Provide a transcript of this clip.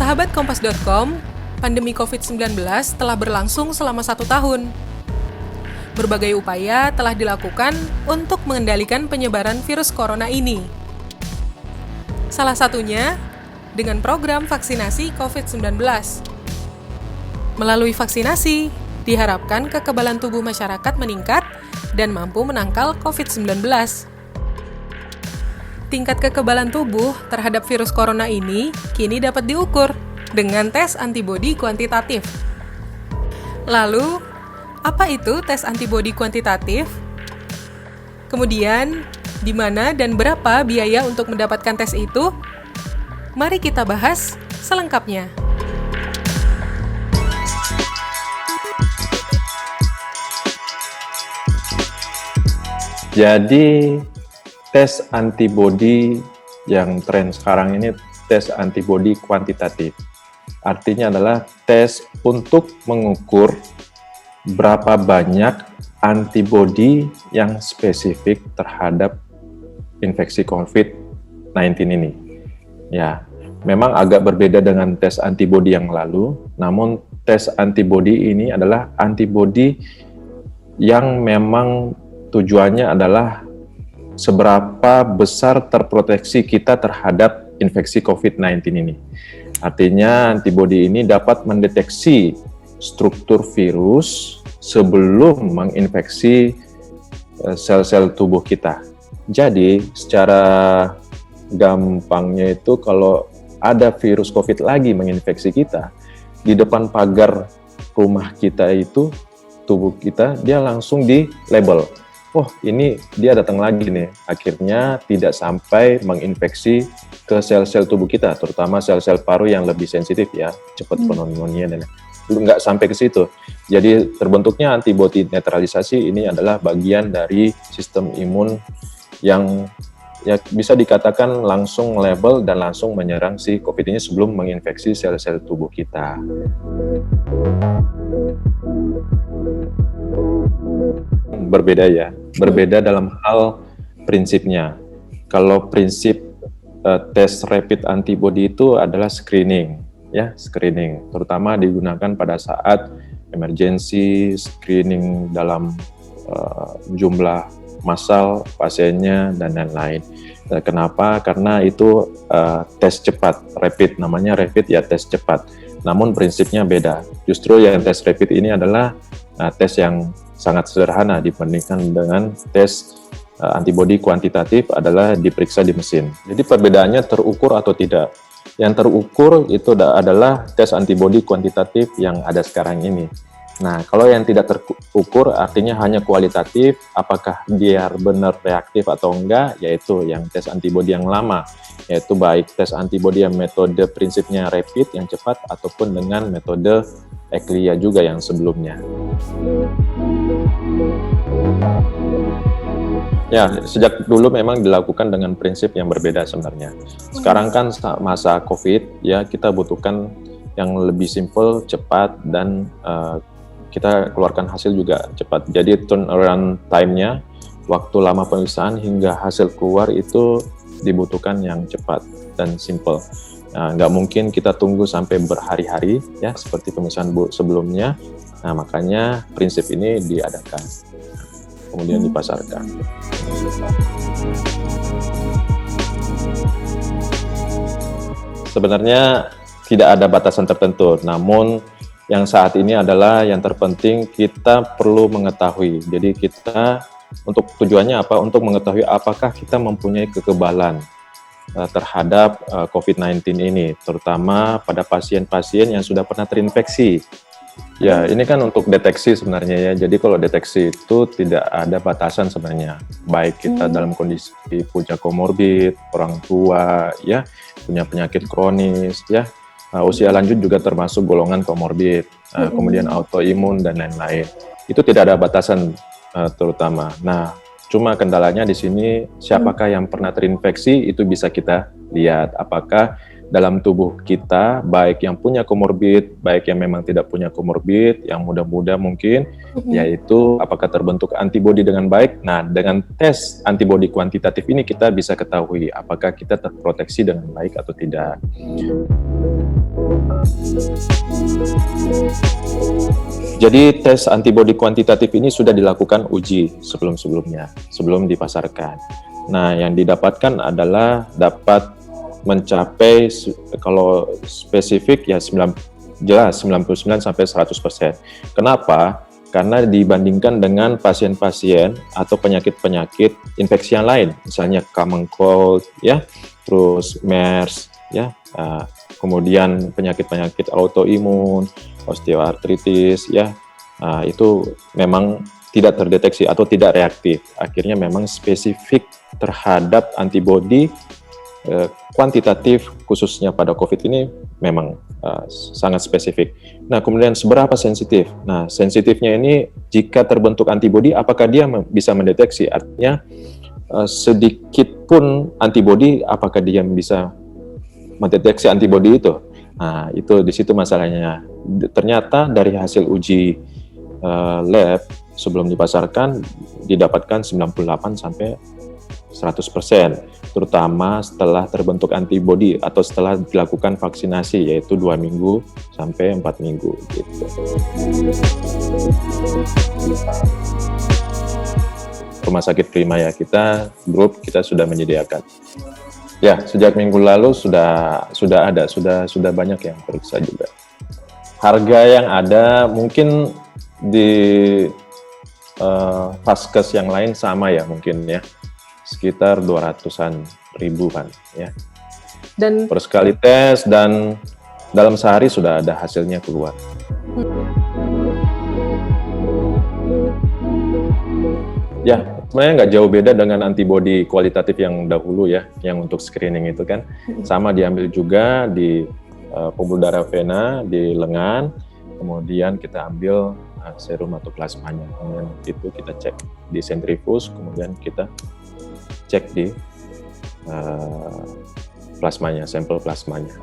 Sahabat Kompas.com, pandemi COVID-19 telah berlangsung selama 1 tahun. Berbagai upaya telah dilakukan untuk mengendalikan penyebaran virus corona ini. Salah satunya dengan program vaksinasi COVID-19. Melalui vaksinasi, diharapkan kekebalan tubuh masyarakat meningkat dan mampu menangkal COVID-19. Tingkat kekebalan tubuh terhadap virus corona ini kini dapat diukur dengan tes antibodi kuantitatif. Lalu, apa itu tes antibodi kuantitatif? Kemudian, di mana dan berapa biaya untuk mendapatkan tes itu? Mari kita bahas selengkapnya. Jadi, tes antibodi yang tren sekarang ini tes antibodi kuantitatif. Artinya adalah tes untuk mengukur berapa banyak antibodi yang spesifik terhadap infeksi COVID-19 ini. Ya, memang agak berbeda dengan tes antibodi yang lalu, namun tes antibodi ini adalah antibodi yang memang tujuannya adalah seberapa besar terproteksi kita terhadap infeksi COVID-19 ini. Artinya antibodi ini dapat mendeteksi struktur virus sebelum menginfeksi sel-sel tubuh kita. Jadi secara gampangnya itu kalau ada virus COVID lagi menginfeksi kita, di depan pagar rumah kita itu, tubuh kita, dia langsung di label. Oh, ini dia datang lagi nih. Akhirnya tidak sampai menginfeksi ke sel-sel tubuh kita, terutama sel-sel paru yang lebih sensitif ya, cepat pneumonia dan nggak sampai ke situ. Jadi terbentuknya antibodi netralisasi ini adalah bagian dari sistem imun yang ya bisa dikatakan langsung label dan langsung menyerang si COVID ini sebelum menginfeksi sel-sel tubuh kita. Berbeda ya, berbeda dalam hal prinsipnya. Kalau prinsip tes rapid antibody itu adalah screening, ya screening, terutama digunakan pada saat emergency, screening dalam jumlah massal pasiennya dan lain-lain. Kenapa? Karena itu tes cepat, rapid, namanya rapid ya tes cepat. Namun prinsipnya beda. Justru yang tes rapid ini adalah tes yang sangat sederhana dibandingkan dengan tes antibodi kuantitatif adalah diperiksa di mesin. Jadi perbedaannya terukur atau tidak. Yang terukur itu adalah tes antibodi kuantitatif yang ada sekarang ini. Nah, kalau yang tidak terukur artinya hanya kualitatif, apakah dia benar reaktif atau enggak, yaitu yang tes antibodi yang lama, yaitu baik tes antibodi yang metode prinsipnya rapid yang cepat ataupun dengan metode ECLIA juga yang sebelumnya. Ya, sejak dulu memang dilakukan dengan prinsip yang berbeda sebenarnya. Sekarang kan masa COVID, ya kita butuhkan yang lebih simple, cepat, dan kita keluarkan hasil juga cepat. Jadi turnaround time-nya, waktu lama pemeriksaan hingga hasil keluar itu dibutuhkan yang cepat dan simple. Nah, nggak mungkin kita tunggu sampai berhari-hari ya seperti pemeriksaan sebelumnya. Nah, makanya prinsip ini diadakan, kemudian dipasarkan. Sebenarnya tidak ada batasan tertentu, namun yang saat ini adalah yang terpenting kita perlu mengetahui. Jadi kita untuk tujuannya apa? Untuk mengetahui apakah kita mempunyai kekebalan terhadap COVID-19 ini, terutama pada pasien-pasien yang sudah pernah terinfeksi. Ya, ini kan untuk deteksi sebenarnya ya. Jadi kalau deteksi itu tidak ada batasan sebenarnya. Baik kita dalam kondisi punya komorbid, orang tua, ya, punya penyakit kronis, ya, usia lanjut juga termasuk golongan komorbid, kemudian autoimun dan lain-lain. Itu tidak ada batasan terutama. Nah, cuma kendalanya di sini siapakah yang pernah terinfeksi itu bisa kita lihat apakah dalam tubuh kita, baik yang punya komorbid, baik yang memang tidak punya komorbid, yang muda-muda mungkin, yaitu apakah terbentuk antibodi dengan baik. Nah, dengan tes antibodi kuantitatif ini kita bisa ketahui apakah kita terproteksi dengan baik atau tidak. Jadi tes antibodi kuantitatif ini sudah dilakukan uji sebelum-sebelumnya, sebelum dipasarkan. Nah, yang didapatkan adalah dapat mencapai, kalau spesifik ya jelas 99 sampai 100%. Kenapa? Karena dibandingkan dengan pasien-pasien atau penyakit-penyakit infeksi yang lain, misalnya common cold, ya, terus MERS, ya, kemudian penyakit-penyakit autoimun, osteoartritis, ya, itu memang tidak terdeteksi atau tidak reaktif. Akhirnya memang spesifik terhadap antibodi kuantitatif khususnya pada COVID ini memang sangat spesifik. Nah, kemudian seberapa sensitif? Nah, sensitifnya ini jika terbentuk antibodi, apakah dia bisa mendeteksi? Artinya sedikit pun antibodi, apakah dia bisa mendeteksi antibodi itu? Nah, itu di situ masalahnya. Ternyata dari hasil uji lab sebelum dipasarkan didapatkan 98 sampai 100%, terutama setelah terbentuk antibodi atau setelah dilakukan vaksinasi, yaitu 2 minggu sampai 4 minggu gitu. Rumah sakit Primaya kita, grup kita sudah menyediakan. Ya, sejak minggu lalu sudah banyak yang periksa juga. Harga yang ada mungkin di vaskes yang lain sama ya mungkin ya. Sekitar 200-an ribu kan ya. Dan per sekali tes, dan dalam sehari sudah ada hasilnya keluar. Ya, sebenarnya nggak jauh beda dengan antibodi kualitatif yang dahulu ya, yang untuk screening itu kan. Sama diambil juga di pembuluh darah vena, di lengan, kemudian kita ambil serum atau plasmanya. Kemudian itu kita cek di sentrifus, kemudian kita cek di plasmanya, sampel plasmanya.